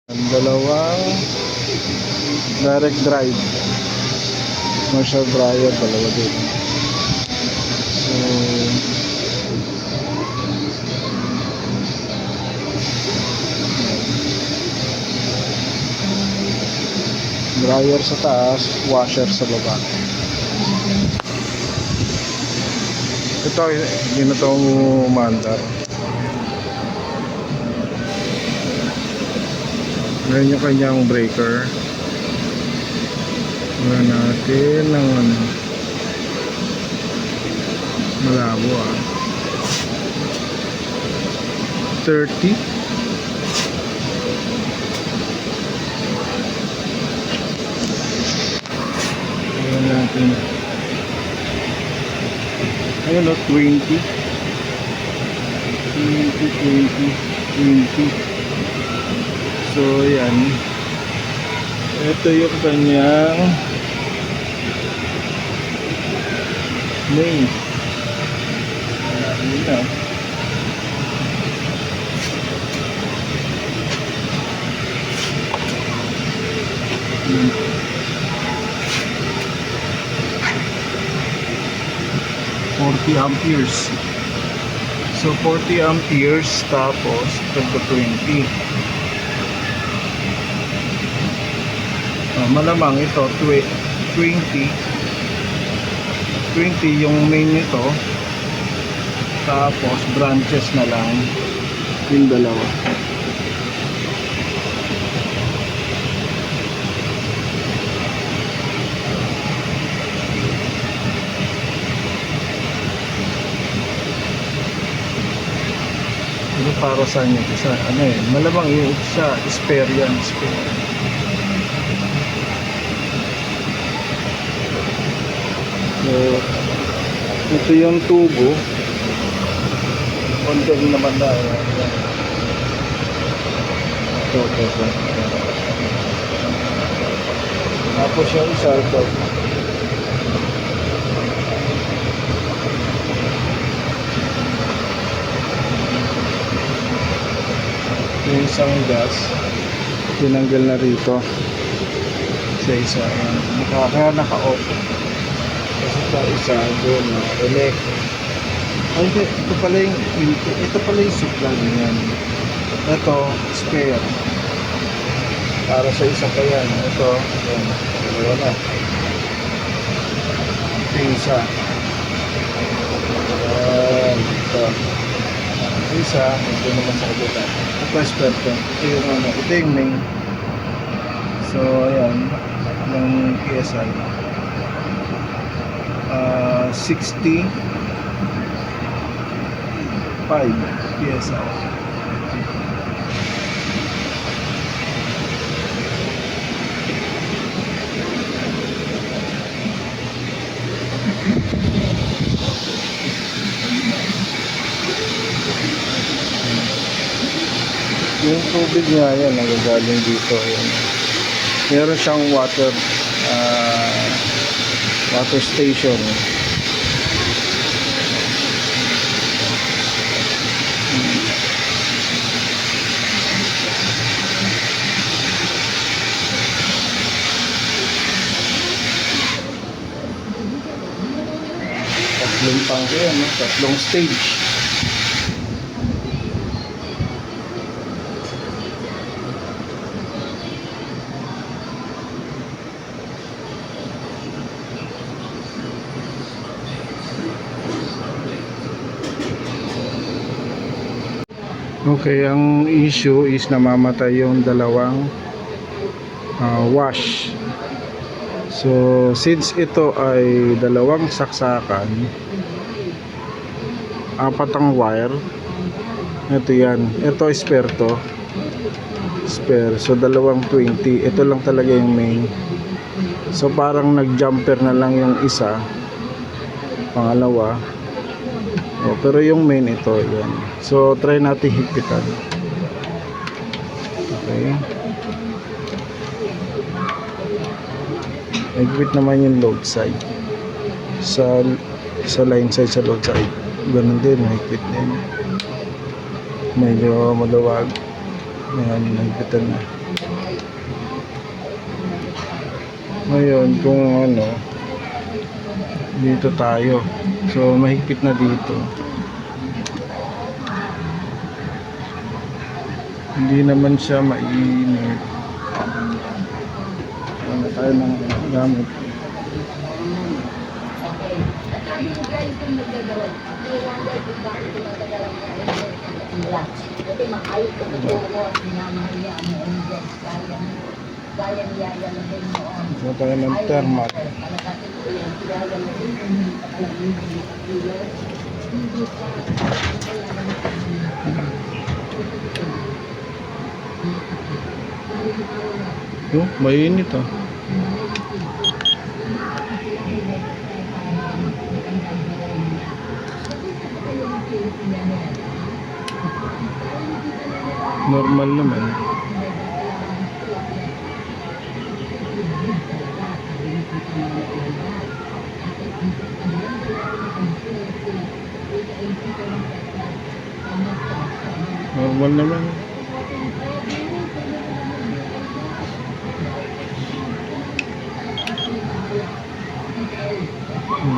Ang dalawang direct drive commercial dryer, dalawa din. So dryer sa taas, washer sa baba. Ito hindi na ito umandar. Ngayon yung kanyang breaker. Wala natin ng malabo 30. Wala natin. Ayun o, 20. 20. So yan, ito yung kanyang main. Yun na. $40 amperes. So 40 amperes tapos tagda 20. Malamang ito 20 yung main nito, tapos branches na lang yung dalawa. Ano para saan yung isa? Ano eh, malamang yung isa spare yan, spare. So, ito yung tubo. Konting naman na. Ito. Tapos yung isa ito. Yung isang gas, tinanggal na rito. Sa isa. Kaya naka-off. Kasi ito isa doon na elect. Ay hindi, ito pala yung supply niyan. Ito spare para sa isa kaya. Ito yan, dalawa na. Ito yung isa. Ito isa, ito naman sa kabila. Ito spare to. Ito yung main. So ayan, ng PSI 65 PSI. Yung tubig niya yan, nagagaling dito. Yan. Meron siyang water station. Tatlong tangke yan, no? Tatlong stage. Okay, ang issue is namamatay yung dalawang wash. So since ito ay dalawang saksakan, apat ang wire. Ito yan, ito spare to, spare. So dalawang 20, ito lang talaga yung main. So parang nag-jumper na lang yung isa, pangalawa. Pero yung main ito, yan. So try natin higpitan. Okay, higpit naman yung load side sa line side, sa load side ganun din, higpit din. Medyo maluwag. Ayan, nagpitan na. Ngayon, kung ano, dito tayo. So, mahigpit na dito. Hindi naman siya mainit. Ano tayo ng gamit. So, tayo ng thermal. Oh, mainit ah. Normal naman. Normal naman.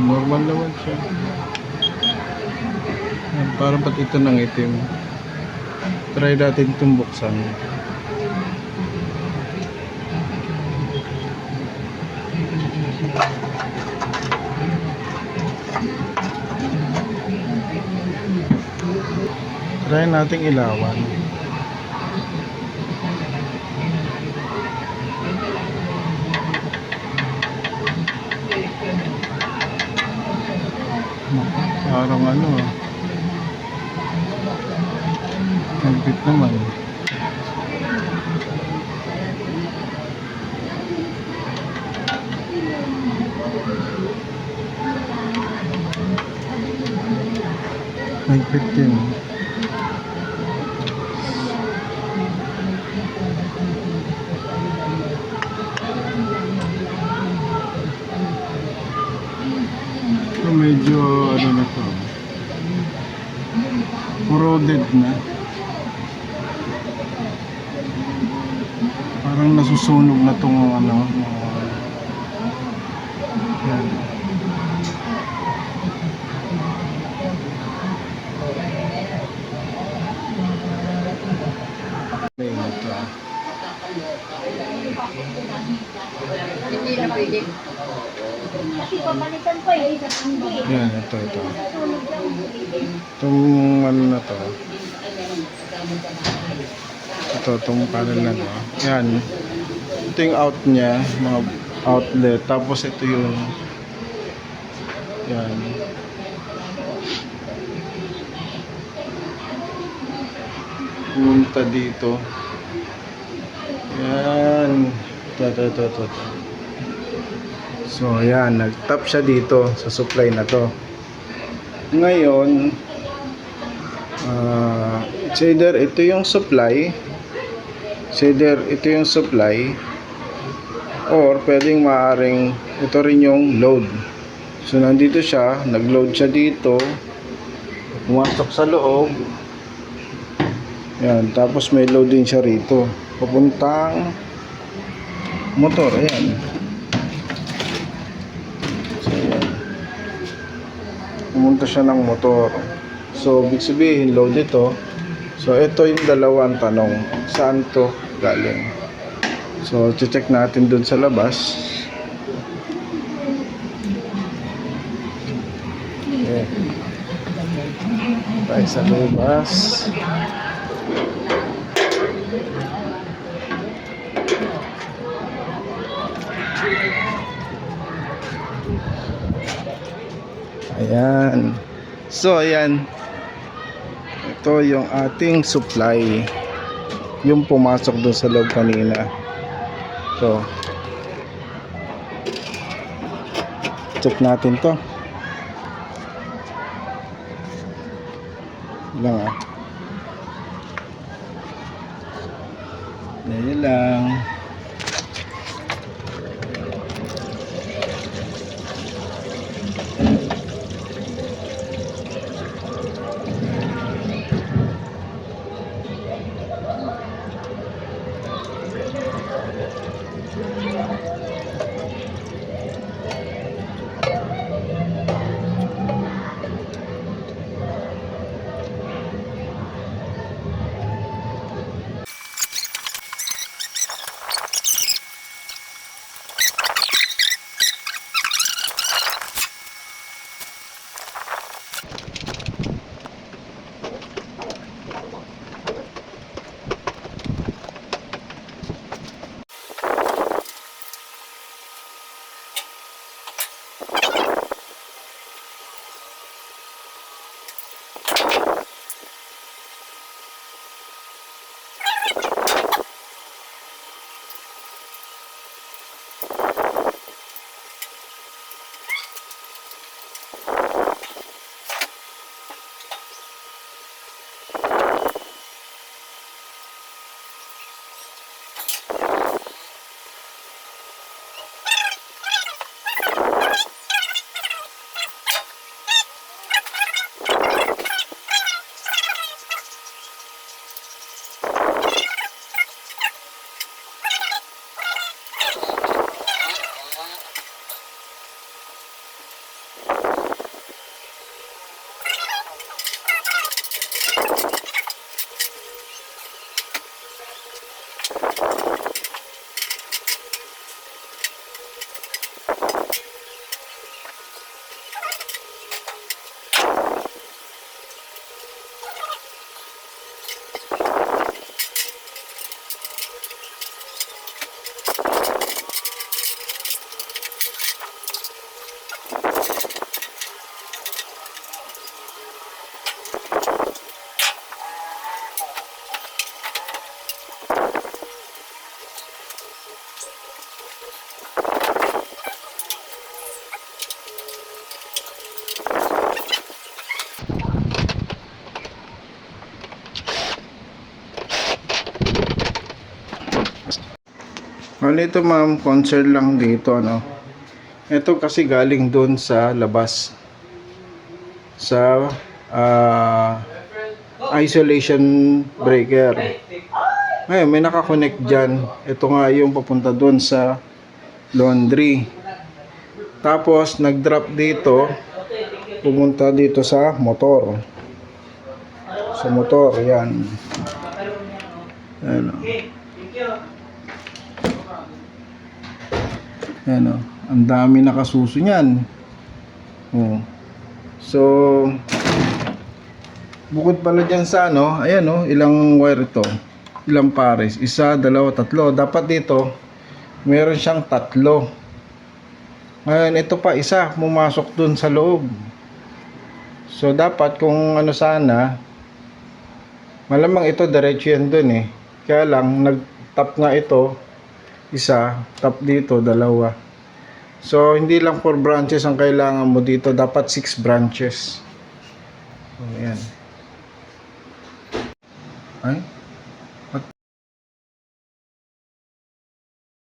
Normal naman siya. Parang pati ito ng itim. Try natin itong buksan. Try nating ilawan. Parang ano ah. Nagpit naman. Nagpit din. So medyo ano na to. Corroded na. Parang nasusunog na tong ano. Yan. Hindi na pwede. Kasi papalitan pa eh, sa tanggi. Yan, ito. Itong ano na to. Itong panel na to. Yan. Ito yung out niya, mga outlet. Tapos ito yung yan. Punta dito. Yan. Ito. So, ayan. Nag-tap siya dito sa supply na to. Ngayon, it's either ito yung supply, or pwedeng maaring ito rin yung load. So, nandito siya. Nag-load siya dito. Pumasok sa loob. Yan. Tapos may load din siya rito. Papuntang motor. Ayan. Pumunta siya ng motor. So, ibig sabihin, load ito. So, ito yung dalawang tanong. Saan to galing? So, check natin dun sa labas. Okay. Tayo sa labas. Ayan. So, ayan. Ito yung ating supply. Yung pumasok doon sa loob kanina. So, check natin to. Lang ah. Dahil lang. Ano ito ma'am, concern lang dito, ano. Ito kasi galing doon sa labas. Sa isolation breaker. Ngayon, may nakakonect dyan. Ito nga yung papunta doon sa laundry. Tapos, nag-drop dito. Pumunta dito sa motor. Sa motor, yan. Ayan o. Ayan o. Ang dami nakasuso niyan. Oh. So, bukod pala dyan sa ano, ayan o, ilang wire ito. Ilang pares. Isa, dalawa, tatlo. Dapat dito, meron siyang tatlo. Ngayon, ito pa isa, pumasok dun sa loob. So, dapat kung ano sana, malamang ito, diretso yan dun eh. Kaya lang, nag-tap nga ito, isa, tap dito, dalawa. So, hindi lang 4 branches ang kailangan mo dito, dapat 6 branches. So, ayan. Ay?